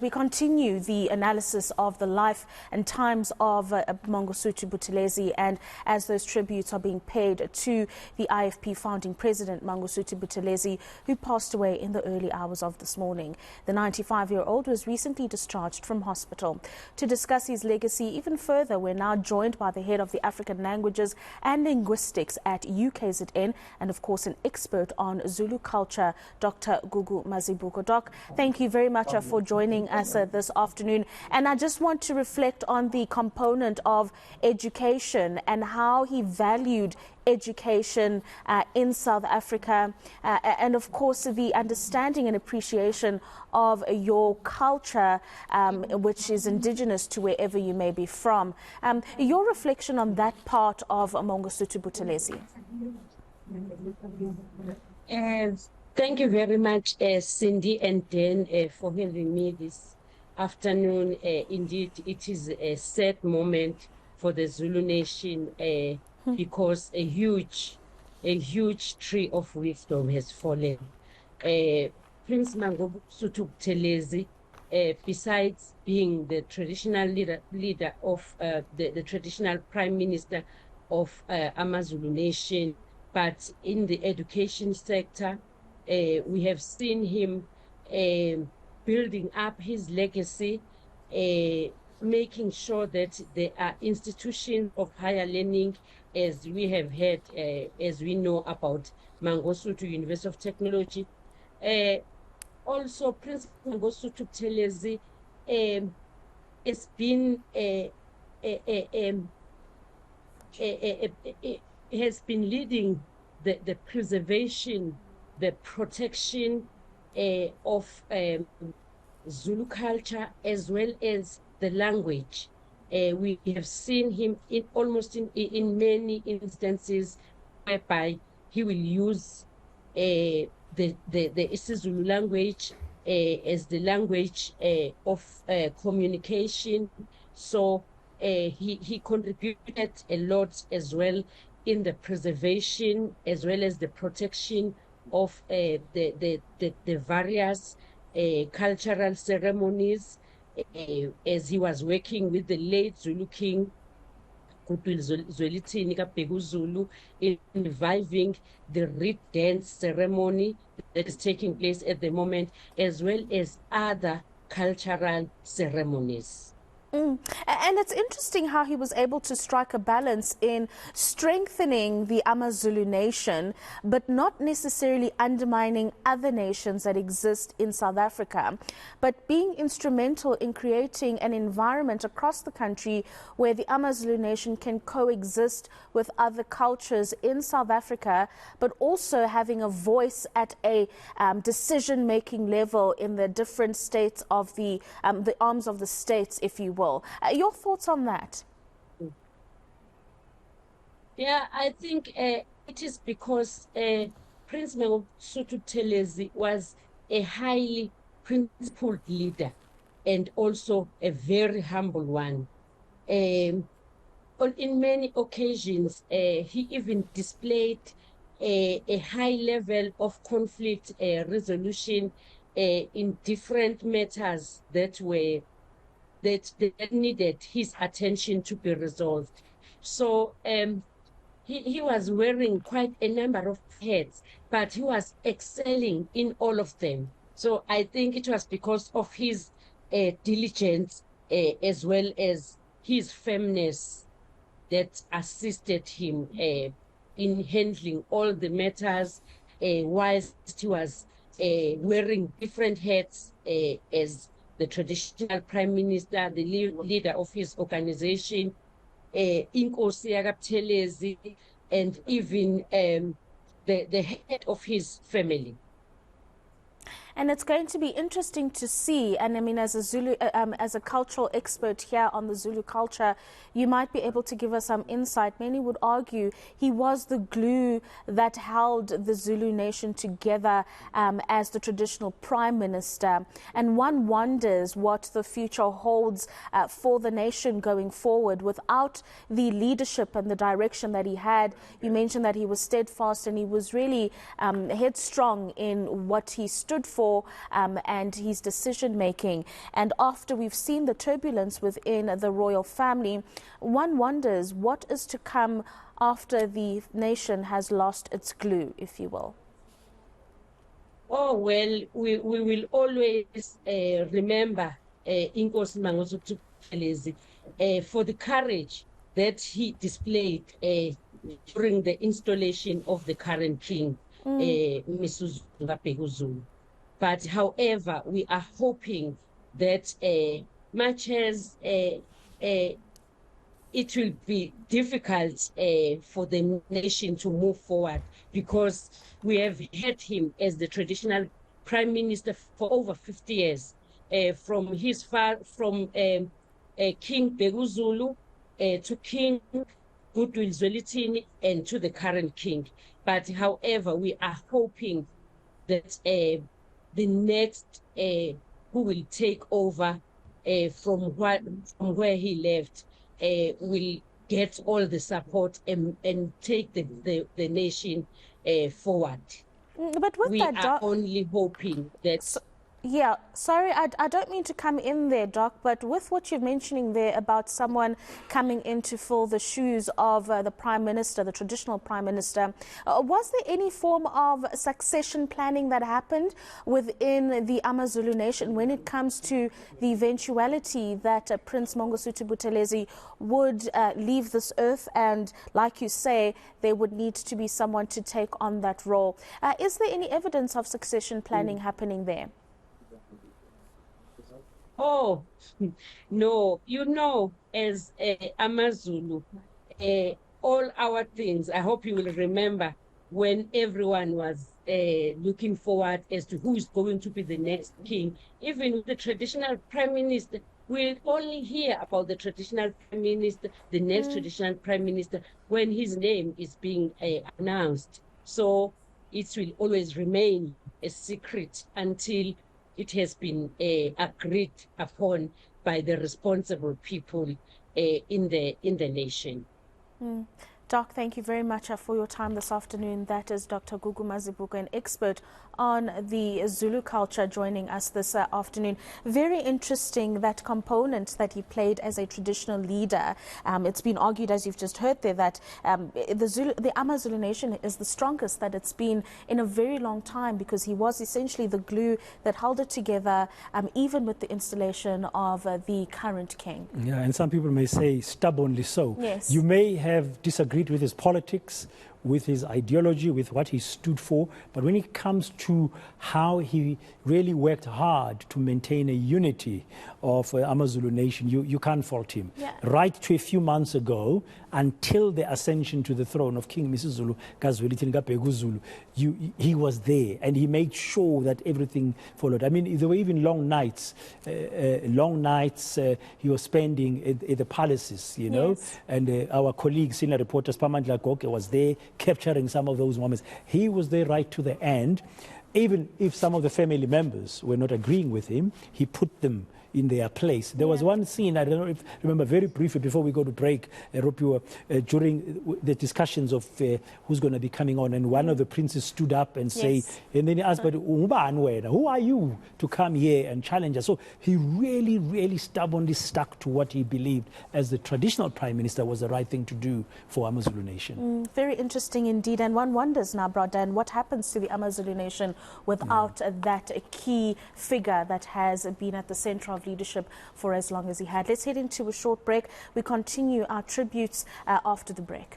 We continue the analysis of the life and times of Mangosuthu Buthelezi, and as those tributes are being paid to the IFP founding president Mangosuthu Buthelezi, who passed away in the early hours of this morning. The 95-year-old was recently discharged from hospital. To discuss his legacy even further, we're now joined by the head of the African languages and linguistics at UKZN, and of course an expert on Zulu culture, Dr. Gugu Mazibuko. Doc, thank you very much for joining us this afternoon, and I just want to reflect on the component of education and how he valued education in South Africa, and of course the understanding and appreciation of your culture, which is indigenous to wherever you may be from. Your reflection on that part of Mangosuthu Buthelezi. Thank you very much, Cindy and Dan, for having me this afternoon. Indeed, it is a sad moment for the Zulu nation because a huge tree of wisdom has fallen. Prince Mangosuthu Buthelezi, besides being the traditional leader of the traditional prime minister of AmaZulu nation, but in the education sector, we have seen him building up his legacy, making sure that there are institutions of higher learning, as we have heard, as we know about Mangosuthu University of Technology. Also, Prince Mangosuthu Buthelezi has been leading the preservation, the protection of Zulu culture, as well as the language. We have seen him in many instances whereby he will use the isiZulu language as the language of communication. So he contributed a lot as well in the preservation as well as the protection of the various cultural ceremonies, as he was working with the late Zulu king Zwelithini kaBheka Zulu in reviving the reed dance ceremony that is taking place at the moment, as well as other cultural ceremonies. And it's interesting how he was able to strike a balance in strengthening the AmaZulu nation, but not necessarily undermining other nations that exist in South Africa, but being instrumental in creating an environment across the country where the AmaZulu nation can coexist with other cultures in South Africa, but also having a voice at a decision-making level in the different states of the arms of the states, if you will. Your thoughts on that? Yeah, I think it is because Prince Mangosuthu Buthelezi was a highly principled leader and also a very humble one. In many occasions, he even displayed a high level of conflict resolution in different matters that needed his attention to be resolved. So he was wearing quite a number of hats, but he was excelling in all of them. So I think it was because of his diligence as well as his firmness that assisted him in handling all the matters whilst he was wearing different hats as the traditional prime minister, the leader of his organization, eNCA Buthelezi, and even the head of his family. And it's going to be interesting to see, and I mean, as a Zulu, as a cultural expert here on the Zulu culture, you might be able to give us some insight. Many would argue he was the glue that held the Zulu nation together as the traditional prime minister. And one wonders what the future holds for the nation going forward without the leadership and the direction that he had. You mentioned that he was steadfast and he was really headstrong in what he stood for. law and his decision-making. And after we've seen the turbulence within the royal family, one wonders what is to come after the nation has lost its glue, if you will. Oh, well, we will always remember Inkosi Mangosuthu Buthelezi for the courage that he displayed during the installation of the current king, Mrs. Zulu. But however, we are hoping that much as it will be difficult for the nation to move forward, because we have had him as the traditional prime minister for over 50 years, from King Gugu Zulu to King Goodwill Zwelithini and to the current king. But however, we are hoping that the next who will take over from where he left will get all the support and take the nation forward. But with we are only hoping that... Yeah, sorry, I don't mean to come in there, Doc, but with what you're mentioning there about someone coming in to fill the shoes of the Prime Minister, the traditional Prime Minister, was there any form of succession planning that happened within the AmaZulu nation when it comes to the eventuality that Prince Mangosuthu Buthelezi would leave this earth and, like you say, there would need to be someone to take on that role? Is there any evidence of succession planning happening there? Oh, no, as AmaZulu, all our things, I hope you will remember when everyone was looking forward as to who is going to be the next king. Even the traditional prime minister, we'll only hear about the traditional prime minister, the next traditional prime minister, when his name is being announced. So it will always remain a secret until it has been agreed upon by the responsible people in the nation. Doc, thank you very much for your time this afternoon. That is Dr. Gugu Mazibuko, an expert on the Zulu culture, joining us this afternoon. Very interesting, that component that he played as a traditional leader. It's been argued, as you've just heard there, that the AmaZulu nation is the strongest that it's been in a very long time, because he was essentially the glue that held it together, even with the installation of the current king. Yeah, and some people may say stubbornly so. Yes. You may have disagreed with his politics, with his ideology, with what he stood for, but when it comes to how he really worked hard to maintain a unity of AmaZulu nation, you can't fault him. Yeah. Right to a few months ago, until the ascension to the throne of King Mangosuthu Buthelezi, he was there, and he made sure that everything followed. I mean, there were even long nights he was spending at the palaces, you know, yes. And our colleague, senior reporter Spamandla Goke, was there capturing some of those moments. He was there right to the end. Even if some of the family members were not agreeing with him, he put them in their place. There was one scene, I don't know if remember very briefly before we go to break, during the discussions of who's going to be coming on, and one of the princes stood up and say, and then he asked, but who are you to come here and challenge us? So he really, really stubbornly stuck to what he believed as the traditional prime minister was the right thing to do for AmaZulu nation. Very interesting indeed, and one wonders now, brother, and what happens to the AmaZulu nation without that key figure that has been at the center of leadership for as long as he had. Let's head into a short break. We continue our tributes after the break.